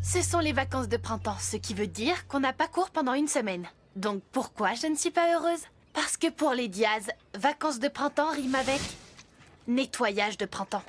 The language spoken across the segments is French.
Ce sont les vacances de printemps, ce qui veut dire qu'on n'a pas cours pendant une semaine. Donc pourquoi je ne suis pas heureuse? Parce que pour les Diaz, vacances de printemps rime avec nettoyage de printemps.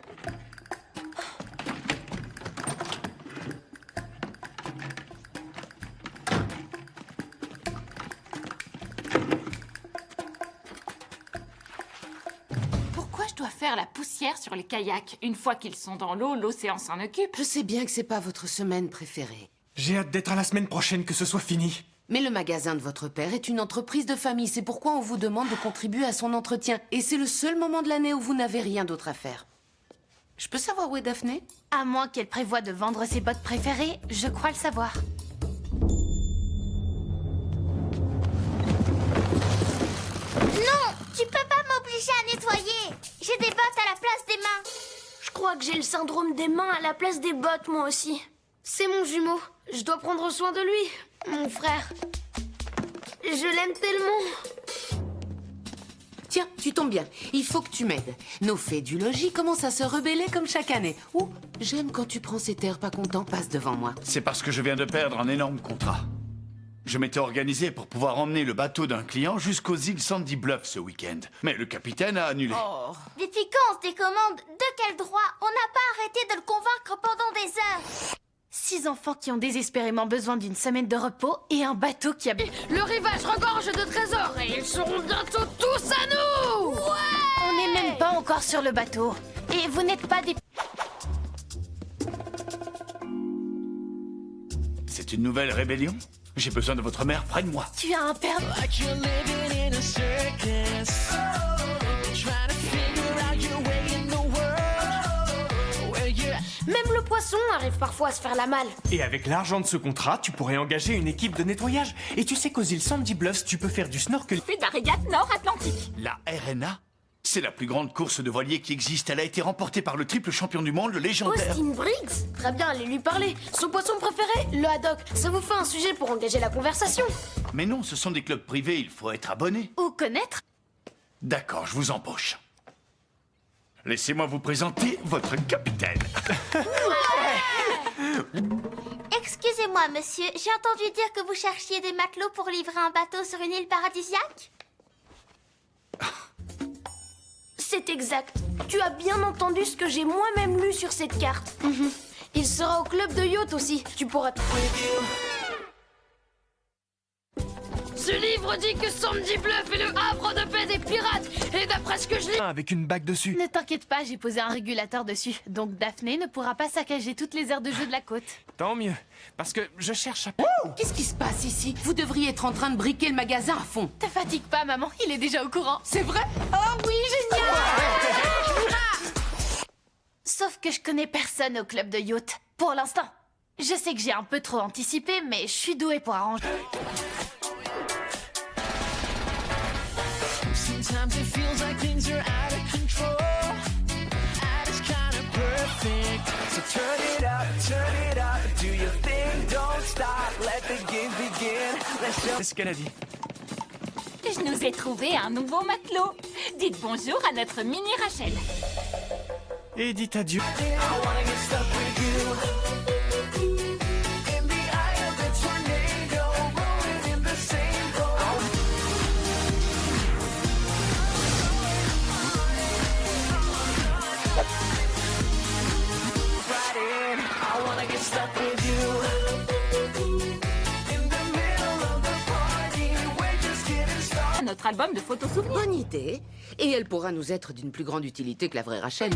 Pourquoi je dois faire la poussière sur les kayaks? Une fois qu'ils sont dans l'eau, l'océan s'en occupe. Je sais bien que c'est pas votre semaine préférée. J'ai hâte d'être à la semaine prochaine, que ce soit fini. Mais le magasin de votre père est une entreprise de famille. C'est pourquoi on vous demande de contribuer à son entretien. Et c'est le seul moment de l'année où vous n'avez rien d'autre à faire. Je peux savoir où est Daphné? À moins qu'elle prévoie de vendre ses bottes préférées, je crois le savoir. Non, tu peux pas m'obliger à nettoyer. J'ai des bottes à la place des mains. Je crois que j'ai le syndrome des mains à la place des bottes, moi aussi. C'est mon jumeau. Je dois prendre soin de lui, mon frère. Je l'aime tellement. Tiens, tu tombes bien. Il faut que tu m'aides. Nos fées du logis commencent à se rebeller comme chaque année. Ouh, j'aime quand tu prends cet air pas content, passe devant moi. C'est parce que je viens de perdre un énorme contrat. Je m'étais organisé pour pouvoir emmener le bateau d'un client jusqu'aux îles Sandy Bluff ce week-end. Mais le capitaine a annulé. Depuis quand on se décommande? De quel droit? On n'a pas arrêté de le convaincre pendant des heures. 6 enfants qui ont désespérément besoin d'une semaine de repos et un bateau qui a... Le rivage regorge de trésors et ils seront bientôt tous à nous. On n'est même pas encore sur le bateau. Et vous n'êtes pas des... C'est une nouvelle rébellion? J'ai besoin de votre mère près de moi. Tu as un père... Même le poisson arrive parfois à se faire la malle. Et avec l'argent de ce contrat, tu pourrais engager une équipe de nettoyage. Et tu sais qu'aux îles Sandy Bluffs, tu peux faire du snorkel. Puis de la régate nord-atlantique. La RNA? C'est la plus grande course de voilier qui existe. Elle a été remportée par le triple champion du monde, le légendaire... Austin Briggs? Très bien, allez lui parler. Son poisson préféré, le haddock. Ça vous fait un sujet pour engager la conversation. Mais non, ce sont des clubs privés, il faut être abonné. Ou connaître. D'accord, je vous embauche. Laissez-moi vous présenter votre capitaine. Excusez-moi, monsieur. J'ai entendu dire que vous cherchiez des matelots pour livrer un bateau sur une île paradisiaque? C'est exact. Tu as bien entendu ce que j'ai moi-même lu sur cette carte. Il sera au club de yacht aussi. Tu pourras... Ce livre dit que Sandy Bluff est le havre de paix des pirates. Et d'après ce que je lis... Avec une bague dessus. Ne t'inquiète pas, j'ai posé un régulateur dessus. Donc Daphné ne pourra pas saccager toutes les aires de jeu de la côte. Tant mieux. Parce que je cherche à... Qu'est-ce qui se passe ici? Vous devriez être en train de briquer le magasin à fond. Te fatigue pas, maman, il est déjà au courant. C'est vrai? Oh oui, génial! Sauf que je connais personne au club de yacht, pour l'instant. Je sais que j'ai un peu trop anticipé, mais je suis douée pour arranger. Sometimes it feels like things are out of control. And it's kind of perfect. So turn it up, do your thing, don't stop, let the game begin. Let's C'est ce qu'elle a dit. Je nous ai trouvé un nouveau matelot. Dites bonjour à notre mini Rachel. Et dites adieu. I wanna get stuck with you. In the eye of the tornado, rolling in the same boat. Right in, I wanna get stuck with you. In the middle of the party, we're just getting started. Notre album de photos souvenirs. Bonne idée. Et elle pourra nous être d'une plus grande utilité que la vraie Rachel.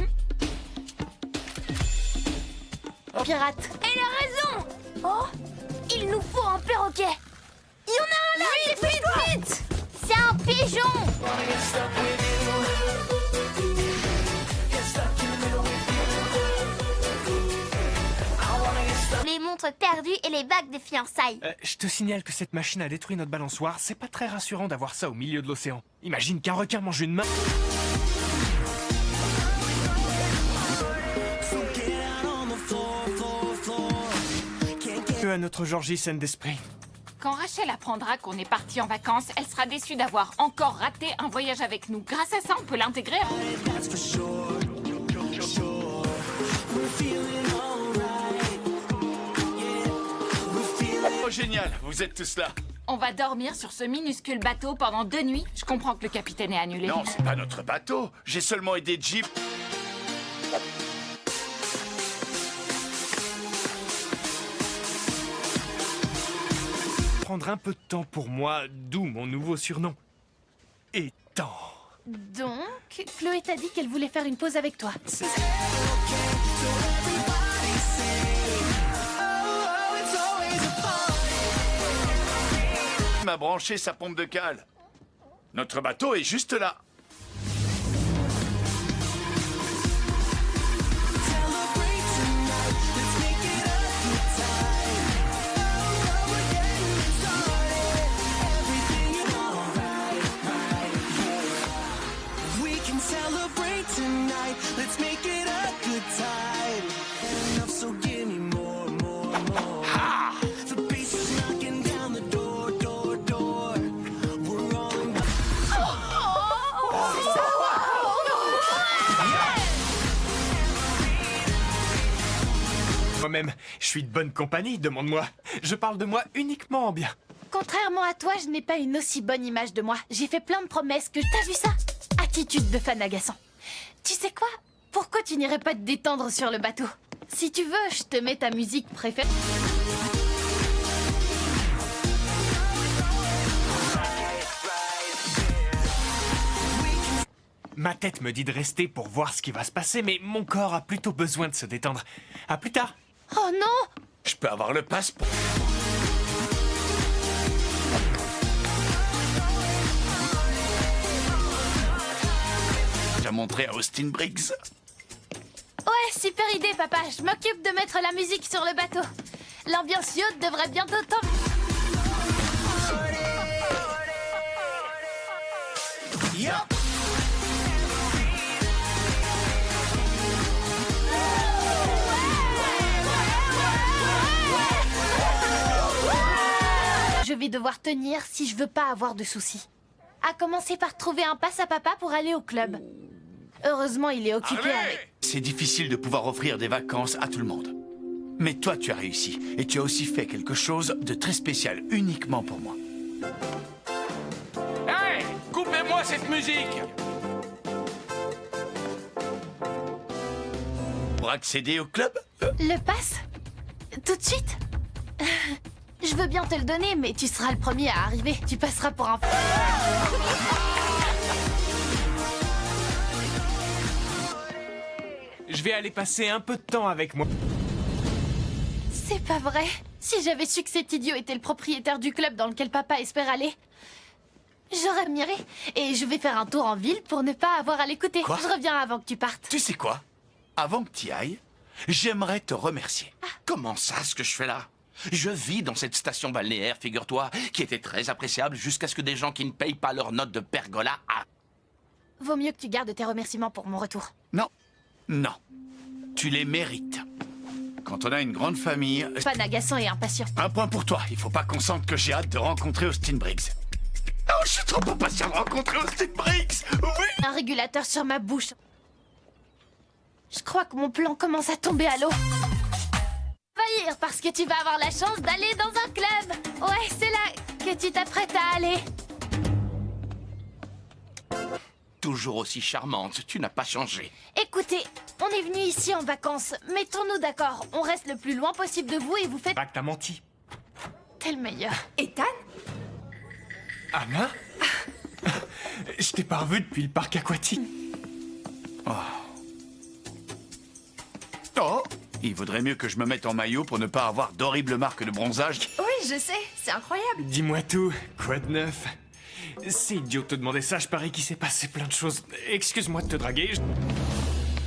Pirate. Elle a raison. Oh, il nous faut un perroquet. Il y en a un là. Vite, vite, vite. C'est un pigeon. Wanna get stuck with you. Get stuck in the middle with you. I wanna get stuck. Les montres perdues et les bagues de fiançailles. Je te signale que cette machine a détruit notre balançoire. C'est pas très rassurant d'avoir ça au milieu de l'océan. Imagine qu'un requin mange une main. À notre Georgie saine d'esprit. Quand Rachel apprendra qu'on est parti en vacances, elle sera déçue d'avoir encore raté un voyage avec nous. Grâce à ça, on peut l'intégrer. That's for sure. feeling alright. Yeah, we're feeling. Oh, génial, vous êtes tous là. On va dormir sur ce minuscule bateau pendant 2 nuits. Je comprends que le capitaine est annulé. Non, c'est pas notre bateau. J'ai seulement aidé Jeep. Prendre un peu de temps pour moi, d'où mon nouveau surnom. Et temps. Donc, Chloé t'a dit qu'elle voulait faire une pause avec toi. Il m'a branché sa pompe de cale. Notre bateau est juste là. We can celebrate tonight. Let's make it a good time. Enough, so give me more, more, more. The bass is knocking down the door, door, door. We're all in. Moi-même, je suis de bonne compagnie, demande-moi. Je parle de moi uniquement en bien. Contrairement à toi, je n'ai pas une aussi bonne image de moi. J'ai fait plein de promesses que... T'as vu ça? Attitude de fan agaçant. Tu sais quoi? Pourquoi tu n'irais pas te détendre sur le bateau? Si tu veux, je te mets ta musique préférée. Ma tête me dit de rester pour voir ce qui va se passer, mais mon corps a plutôt besoin de se détendre. À plus tard. Oh non! Je peux avoir le passeport. T'as montré à Austin Briggs. Ouais, super idée, papa. Je m'occupe de mettre la musique sur le bateau. L'ambiance yacht devrait bientôt tomber. Yup. Je vais devoir tenir si je veux pas avoir de soucis. À commencer par trouver un passe à papa pour aller au club. Heureusement, il est occupé avec... C'est difficile de pouvoir offrir des vacances à tout le monde. Mais toi, tu as réussi. Et tu as aussi fait quelque chose de très spécial, uniquement pour moi. Hey! Coupez-moi cette musique! Pour accéder au club, Le passe? Tout de suite? Je veux bien te le donner, mais tu seras le premier à arriver. Tu passeras pour un... Je vais aller passer un peu de temps avec moi. C'est pas vrai. Si j'avais su que cet idiot était le propriétaire du club dans lequel papa espère aller, j'aurais admiré. Et je vais faire un tour en ville pour ne pas avoir à l'écouter. Quoi? Je reviens avant que tu partes. tu sais quoi? Avant que tu y ailles, j'aimerais te remercier. Comment ça, ce que je fais là? Je vis dans cette station balnéaire, figure-toi, qui était très appréciable jusqu'à ce que des gens qui ne payent pas leur note de pergola... Vaut mieux que tu gardes tes remerciements pour mon retour. Non, non. Tu les mérites. Quand on a une grande famille... Fan agaçant et impatient. Un point pour toi. Il faut pas qu'on sente que j'ai hâte de rencontrer Austin Briggs. Oh, je suis trop impatient de rencontrer Austin Briggs. Oui. Un régulateur sur ma bouche. Je crois que mon plan commence à tomber à l'eau. Faillir parce que tu vas avoir la chance d'aller dans un club. Ouais, c'est là que tu t'apprêtes à aller. Toujours aussi charmante, tu n'as pas changé. Écoutez, on est venu ici en vacances. Mettons-nous d'accord. On reste le plus loin possible de vous et vous faites... Pas que t'as menti. T'es le meilleur. Ethan? Anna? Je t'ai pas revu depuis le parc aquatique. Oh, il vaudrait mieux que je me mette en maillot pour ne pas avoir d'horribles marques de bronzage. Oui, je sais, c'est incroyable. Dis-moi tout, quoi de neuf? C'est idiot de te demander ça, je parie qu'il s'est passé plein de choses. Excuse-moi de te draguer.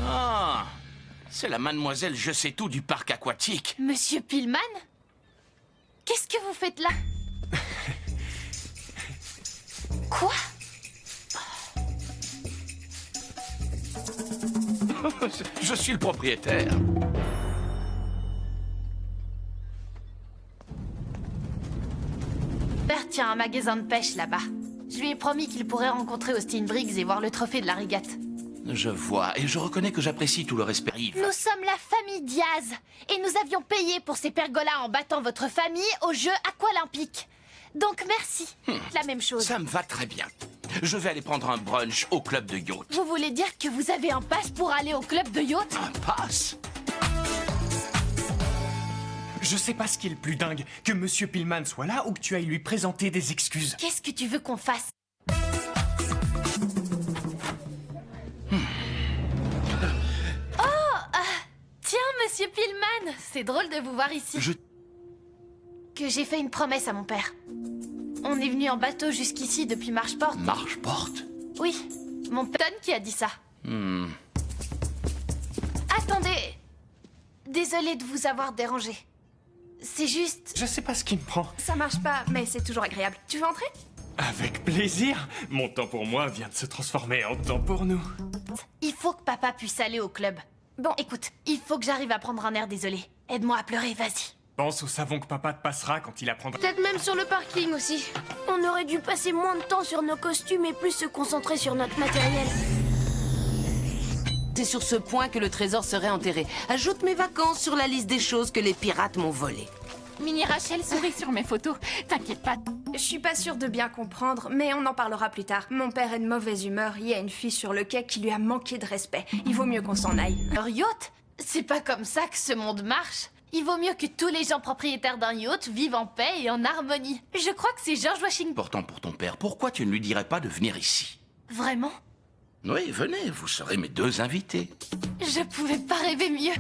Ah, c'est la mademoiselle je sais tout du parc aquatique. Monsieur Pillman? Qu'est-ce que vous faites là? Quoi? Je suis le propriétaire. Père tient un magasin de pêche là-bas. Je lui ai promis qu'il pourrait rencontrer Austin Briggs et voir le trophée de la régate. Je vois, et je reconnais que j'apprécie tout le respect. Nous sommes la famille Diaz et nous avions payé pour ces pergolas en battant votre famille aux Jeux aqualympiques. Donc merci. La même chose. Ça me va très bien. Je vais aller prendre un brunch au club de yacht. Vous voulez dire que vous avez un pass pour aller au club de yacht? Un pass? Je sais pas ce qui est le plus dingue, que Monsieur Pillman soit là ou que tu ailles lui présenter des excuses. Qu'est-ce que tu veux qu'on fasse? Tiens, Monsieur Pillman, c'est drôle de vous voir ici. Que j'ai fait une promesse à mon père. On est venu en bateau jusqu'ici depuis Marcheport. Marcheport? Oui, mon père qui a dit ça. Attendez. Désolée de vous avoir dérangé. C'est juste... Je sais pas ce qui me prend. Ça marche pas, mais c'est toujours agréable. Tu veux entrer? Avec plaisir. Mon temps pour moi vient de se transformer en temps pour nous. Il faut que papa puisse aller au club. Bon, écoute, il faut que j'arrive à prendre un air désolé. Aide-moi à pleurer, vas-y. Pense au savon que papa te passera quand il apprendra. Peut-être même sur le parking aussi. On aurait dû passer moins de temps sur nos costumes et plus se concentrer sur notre matériel. C'est sur ce point que le trésor serait enterré. Ajoute mes vacances sur la liste des choses que les pirates m'ont volées. Mini Rachel sourit sur mes photos. T'inquiète pas. Je suis pas sûre de bien comprendre, mais on en parlera plus tard. Mon père est de mauvaise humeur. Il y a une fille sur le quai qui lui a manqué de respect. Il vaut mieux qu'on s'en aille. Un yacht? C'est pas comme ça que ce monde marche. Il vaut mieux que tous les gens propriétaires d'un yacht vivent en paix et en harmonie. Je crois que c'est George Washington. Pourtant, pour ton père, pourquoi tu ne lui dirais pas de venir ici? Vraiment? Oui, venez, vous serez mes deux invités. Je pouvais pas rêver mieux.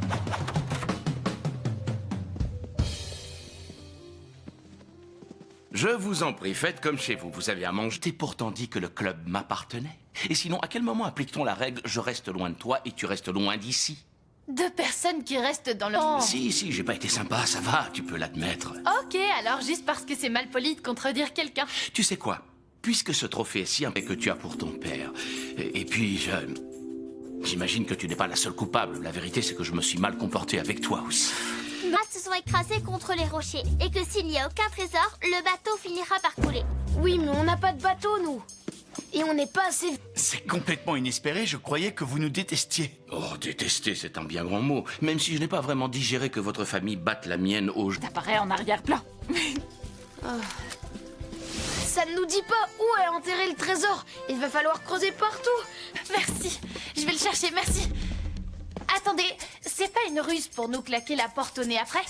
Je vous en prie, faites comme chez vous. Vous avez à manger. T'es pourtant dit que le club m'appartenait. Et sinon, à quel moment applique-t-on la règle « je reste loin de toi et tu restes loin d'ici » Deux personnes qui restent dans le... Oh. Si, j'ai pas été sympa, ça va, tu peux l'admettre. Ok, alors juste parce que c'est mal poli de contredire quelqu'un. Tu sais quoi? Puisque ce trophée est si important que tu as pour ton père, et puis j'imagine que tu n'es pas la seule coupable. La vérité, c'est que je me suis mal comporté avec toi aussi. Les pirates se sont écrasés contre les rochers et que s'il n'y a aucun trésor, le bateau finira par couler. Oui, mais on n'a pas de bateau, nous. Et on n'est pas assez... C'est complètement inespéré, je croyais que vous nous détestiez. Oh, détester, c'est un bien grand mot. Même si je n'ai pas vraiment digéré que votre famille batte la mienne au jeu. T'apparais en arrière-plan. Ça ne nous dit pas où est enterré le trésor. Il va falloir creuser partout. Merci, je vais le chercher, merci. Attendez, c'est pas une ruse pour nous claquer la porte au nez après?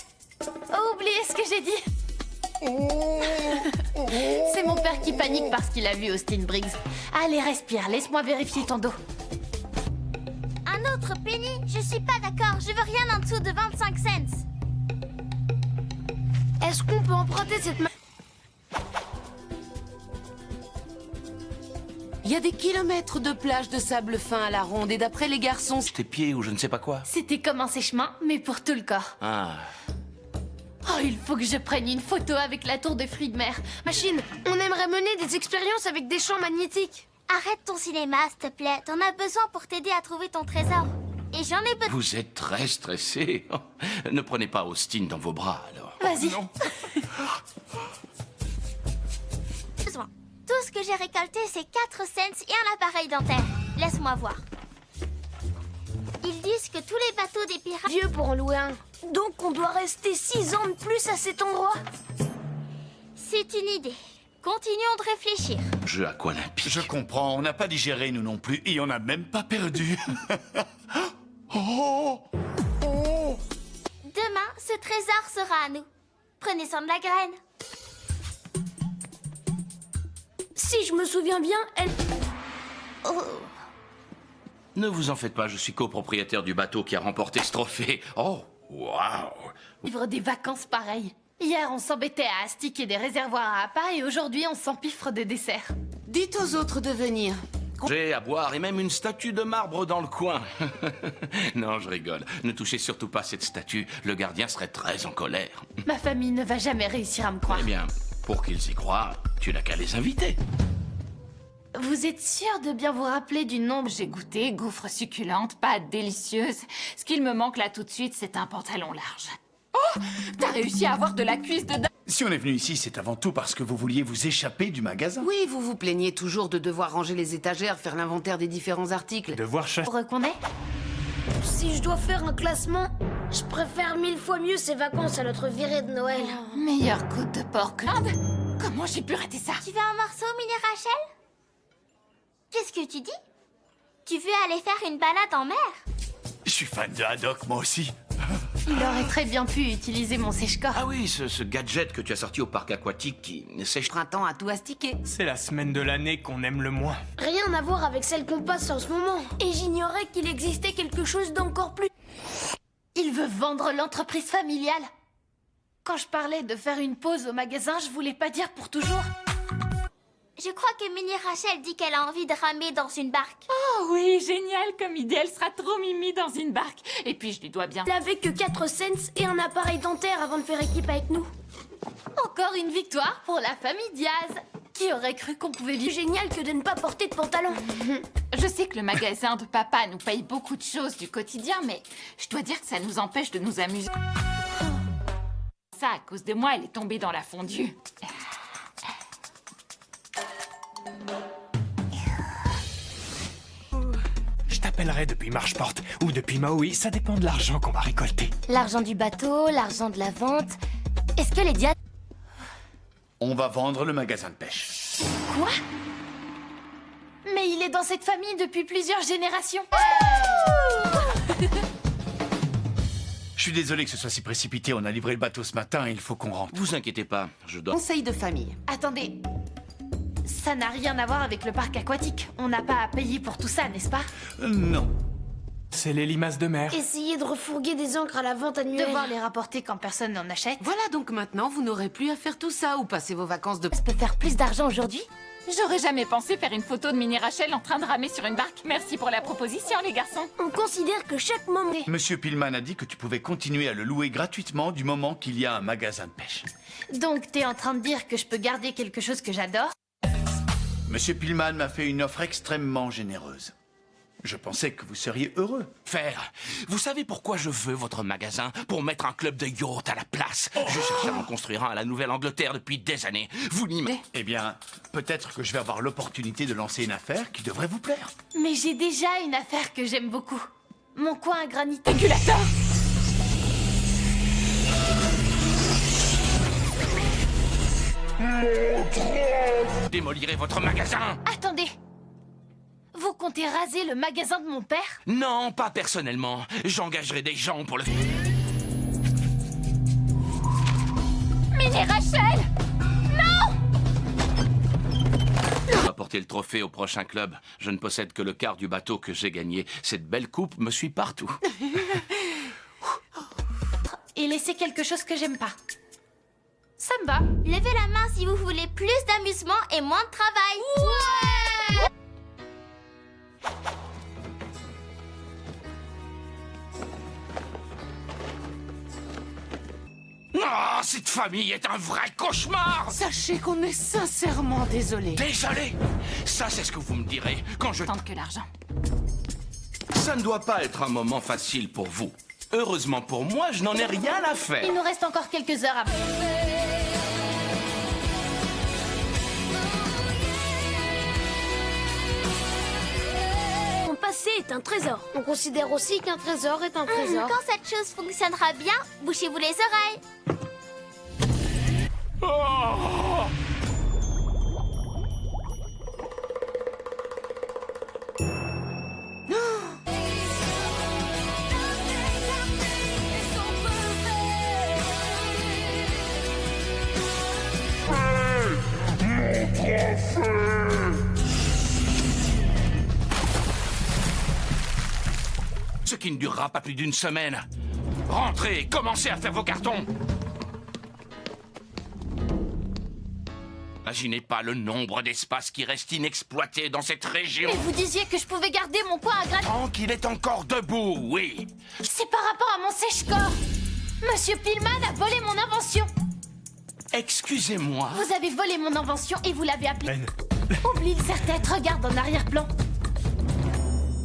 Oubliez ce que j'ai dit. C'est mon père qui panique parce qu'il a vu Austin Briggs. Allez, respire, laisse-moi vérifier ton dos. Un autre penny? Je suis pas d'accord, je veux rien en dessous de 25 cents. Est-ce qu'on peut emprunter cette... Il y a des kilomètres de plage de sable fin à la ronde et d'après les garçons... Tes pieds ou je ne sais pas quoi. C'était comme un sèche-main, mais pour tout le corps. Ah. Oh, il faut que je prenne une photo avec la tour de fruits de mer. Machine, on aimerait mener des expériences avec des champs magnétiques. Arrête ton cinéma, s'il te plaît. T'en as besoin pour t'aider à trouver ton trésor. Et j'en ai besoin. Vous êtes très stressé. Ne prenez pas Austin dans vos bras, alors. Vas-y. Tout ce que j'ai récolté, c'est 4 cents et un appareil dentaire. Laisse-moi voir. Ils disent que tous les bateaux des pirates... Vieux pour en louer un. Donc on doit rester 6 ans de plus à cet endroit. C'est une idée. Continuons de réfléchir. Jeu aqualympique. Je comprends, on n'a pas digéré nous non plus, et on n'a même pas perdu. Oh, oh. Demain, ce trésor sera à nous. Prenez soin de la graine. Si je me souviens bien, elle... Ne vous en faites pas, je suis copropriétaire du bateau qui a remporté ce trophée. Oh, waouh. Vivre des vacances pareilles. Hier, on s'embêtait à astiquer des réservoirs à appât et aujourd'hui, on s'empiffre de dessert. Dites aux autres de venir. J'ai à boire et même une statue de marbre dans le coin. Non, je rigole. Ne touchez surtout pas cette statue. Le gardien serait très en colère. Ma famille ne va jamais réussir à me croire. Eh bien, pour qu'ils y croient, tu n'as qu'à les inviter. Vous êtes sûr de bien vous rappeler du nombre? J'ai goûté, gaufres succulentes, pâtes délicieuses. Ce qu'il me manque là tout de suite, c'est un pantalon large. Oh! T'as réussi à avoir de la cuisse de dingue. Si on est venu ici, c'est avant tout parce que vous vouliez vous échapper du magasin. Oui, vous vous plaignez toujours de devoir ranger les étagères, faire l'inventaire des différents articles. Devoir chasser. Qu'on est. Si je dois faire un classement, je préfère 1000 fois mieux ces vacances à notre virée de Noël. Meilleure côte de porc que l'Inde. Comment j'ai pu rater ça? Tu veux un morceau, Mini Rachel? Qu'est-ce que tu dis? Tu veux aller faire une balade en mer? Je suis fan de Haddock, moi aussi. Il aurait très bien pu utiliser mon sèche-corps. Ah oui, ce gadget que tu as sorti au parc aquatique qui sèche. Printemps à tout astiquer. C'est la semaine de l'année qu'on aime le moins. Rien à voir avec celle qu'on passe en ce moment. Et j'ignorais qu'il existait quelque chose d'encore plus... Il veut vendre l'entreprise familiale. Quand je parlais de faire une pause au magasin, je voulais pas dire pour toujours. Je crois que Mini Rachel dit qu'elle a envie de ramer dans une barque. Oh oui, génial comme idée. Elle sera trop mimi dans une barque. Et puis je lui dois bien. Il avait que 4 cents et un appareil dentaire avant de faire équipe avec nous. Encore une victoire pour la famille Diaz. Qui aurait cru qu'on pouvait Plus vivre? génial que de ne pas porter de pantalon. Je sais que le magasin de papa nous paye beaucoup de choses du quotidien, mais je dois dire que ça nous empêche de nous amuser. Ça, à cause de moi, elle est tombée dans la fondue. Je t'appellerai depuis Marchporte ou depuis Maui, ça dépend de l'argent qu'on va récolter. L'argent du bateau, l'argent de la vente. Est-ce que les Diaz... On va vendre le magasin de pêche. Quoi? Mais il est dans cette famille depuis plusieurs générations. Je suis désolé que ce soit si précipité. On a livré le bateau ce matin et il faut qu'on rentre. Vous inquiétez pas, je dois... Conseil de famille. Attendez. Ça n'a rien à voir avec le parc aquatique. On n'a pas à payer pour tout ça, n'est-ce pas? Non. C'est les limaces de mer. Essayez de refourguer des encres à la vente annuelle. Devoir les rapporter quand personne n'en achète. Voilà, donc maintenant, vous n'aurez plus à faire tout ça ou passer vos vacances de... Je peux faire plus d'argent aujourd'hui? J'aurais jamais pensé faire une photo de Mini Rachel en train de ramer sur une barque. Merci pour la proposition, les garçons. On considère que chaque moment... Monsieur Pillman a dit que tu pouvais continuer à le louer gratuitement du moment qu'il y a un magasin de pêche. Donc t'es en train de dire que je peux garder quelque chose que j'adore? Monsieur Pillman m'a fait une offre extrêmement généreuse. Je pensais que vous seriez heureux. Faire. Vous savez pourquoi je veux votre magasin? Pour mettre un club de yacht à la place. Je cherchais à en construire un à la Nouvelle-Angleterre depuis des années. Vous n'imaginez... Eh bien, peut-être que je vais avoir l'opportunité de lancer une affaire qui devrait vous plaire. Mais j'ai déjà une affaire que j'aime beaucoup. Mon coin à granit. Régulateur! Démolirez votre magasin! Attendez. Vous comptez raser le magasin de mon père? Non, pas personnellement. J'engagerai des gens pour le... Mini Rachel! On va porter le trophée au prochain club. Je ne possède que le quart du bateau que j'ai gagné. Cette belle coupe me suit partout. Et laisser quelque chose que j'aime pas. Ça me va. Levez la main si vous voulez plus d'amusement et moins de travail. Ouais! Oh, cette famille est un vrai cauchemar! Sachez qu'on est sincèrement désolé. Désolé! Ça, c'est ce que vous me direz quand je... Tant que l'argent. Ça ne doit pas être un moment facile pour vous. Heureusement pour moi, je n'en ai rien à faire. Il nous reste encore quelques heures après. Mon passé est un trésor. On considère aussi qu'un trésor est un trésor. Quand cette chose fonctionnera bien, bouchez-vous les oreilles. Oh! Ce qui ne durera pas plus d'une semaine. Rentrez, commencez à faire vos cartons. Imaginez pas le nombre d'espaces qui restent inexploités dans cette région. Mais vous disiez que je pouvais garder mon coin à granit. Tant qu'il est encore debout, oui. C'est par rapport à mon sèche-corps. Monsieur Pillman a volé mon invention. Excusez-moi. Vous avez volé mon invention et vous l'avez appelée. Ben, Oublie le serre-tête, regarde en arrière-plan.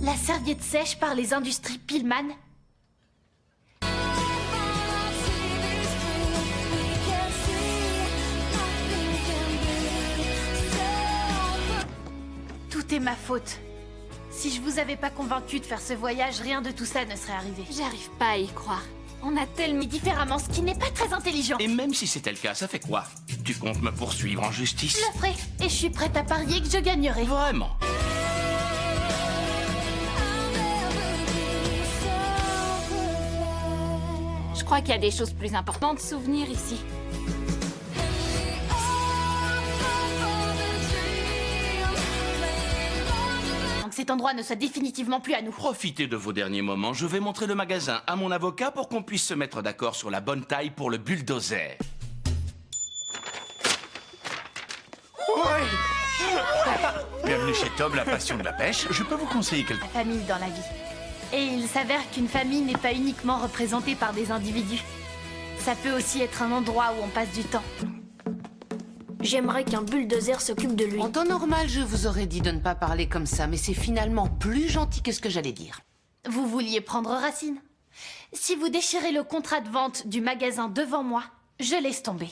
La serviette sèche par les industries Pillman. ma faute. Si je vous avais pas convaincu de faire ce voyage, rien de tout ça ne serait arrivé. J'arrive pas à y croire. On a tellement... Mais différemment, ce qui n'est pas très intelligent. Et même si c'était le cas, ça fait quoi? Tu comptes me poursuivre en justice? Je le ferai, et je suis prête à parier que je gagnerai. Vraiment? Je crois qu'il y a des choses plus importantes à souvenir ici. Donc cet endroit ne soit définitivement plus à nous. Profitez de vos derniers moments. Je vais montrer le magasin à mon avocat pour qu'on puisse se mettre d'accord sur la bonne taille pour le bulldozer. Bienvenue chez Tom, la passion de la pêche. Je peux vous conseiller quelque... La famille dans la vie. Et il s'avère qu'une famille n'est pas uniquement représentée par des individus. Ça peut aussi être un endroit où on passe du temps. J'aimerais qu'un bulldozer s'occupe de lui. En temps normal, je vous aurais dit de ne pas parler comme ça, mais c'est finalement plus gentil que ce que j'allais dire. Vous vouliez prendre racine. Si vous déchirez le contrat de vente du magasin devant moi, je laisse tomber.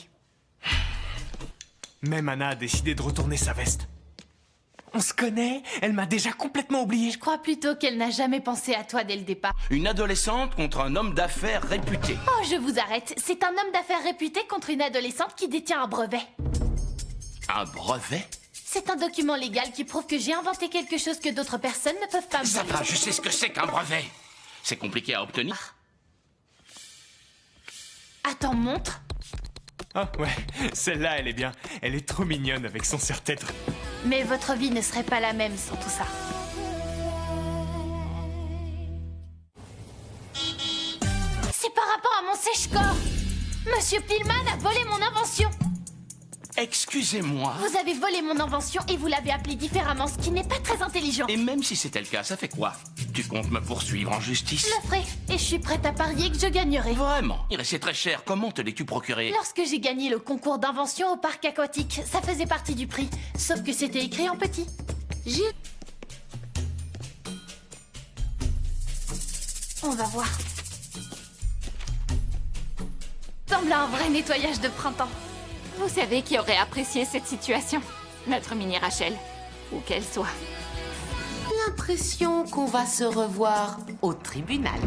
Même Anna a décidé de retourner sa veste. On se connaît? Elle m'a déjà complètement oublié. Je crois plutôt qu'elle n'a jamais pensé à toi dès le départ. Une adolescente contre un homme d'affaires réputé. Oh, je vous arrête. C'est un homme d'affaires réputé contre une adolescente qui détient un brevet. Un brevet? C'est un document légal qui prouve que j'ai inventé quelque chose que d'autres personnes ne peuvent pas me Ça voler. va, je sais ce que c'est qu'un brevet. C'est compliqué à obtenir. Attends, montre. Ah ouais, celle-là, elle est bien. Elle est trop mignonne avec son serre-tête. Mais votre vie ne serait pas la même sans tout ça. C'est par rapport à mon sèche-corps. Monsieur Pillman a volé mon invention. Excusez-moi. Vous avez volé mon invention et vous l'avez appelée différemment, ce qui n'est pas très intelligent. Et même si c'était le cas, ça fait quoi? Tu comptes me poursuivre en justice? Je le ferai, et je suis prête à parier que je gagnerai. Vraiment? C'est très cher. Comment te l'es-tu procuré? Lorsque j'ai gagné le concours d'invention au parc aquatique, ça faisait partie du prix, sauf que c'était écrit en petit. On va voir. Semble un vrai nettoyage de printemps. Vous savez qui aurait apprécié cette situation? Notre mini Rachel. Où qu'elle soit. L'impression qu'on va se revoir au tribunal.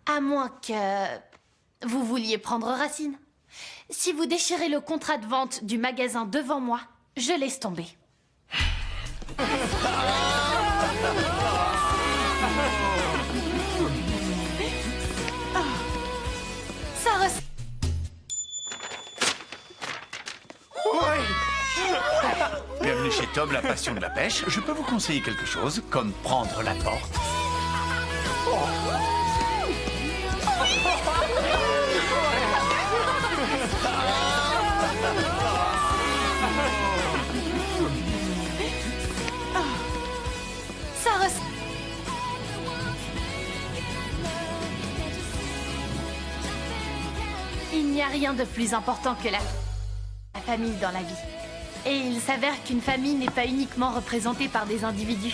À moins que... vous vouliez prendre racine. Si vous déchirez le contrat de vente du magasin devant moi, je laisse tomber. Ça ressemble... Bienvenue chez Tom, la passion de la pêche. Je peux vous conseiller quelque chose, comme prendre la porte. Ça ressemble... Il n'y a rien de plus important que la famille dans la vie. Et il s'avère qu'une famille n'est pas uniquement représentée par des individus.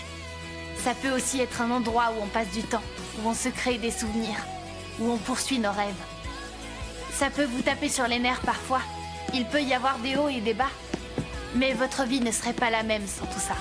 Ça peut aussi être un endroit où on passe du temps, où on se crée des souvenirs, où on poursuit nos rêves. Ça peut vous taper sur les nerfs parfois. Il peut y avoir des hauts et des bas. Mais votre vie ne serait pas la même sans tout ça.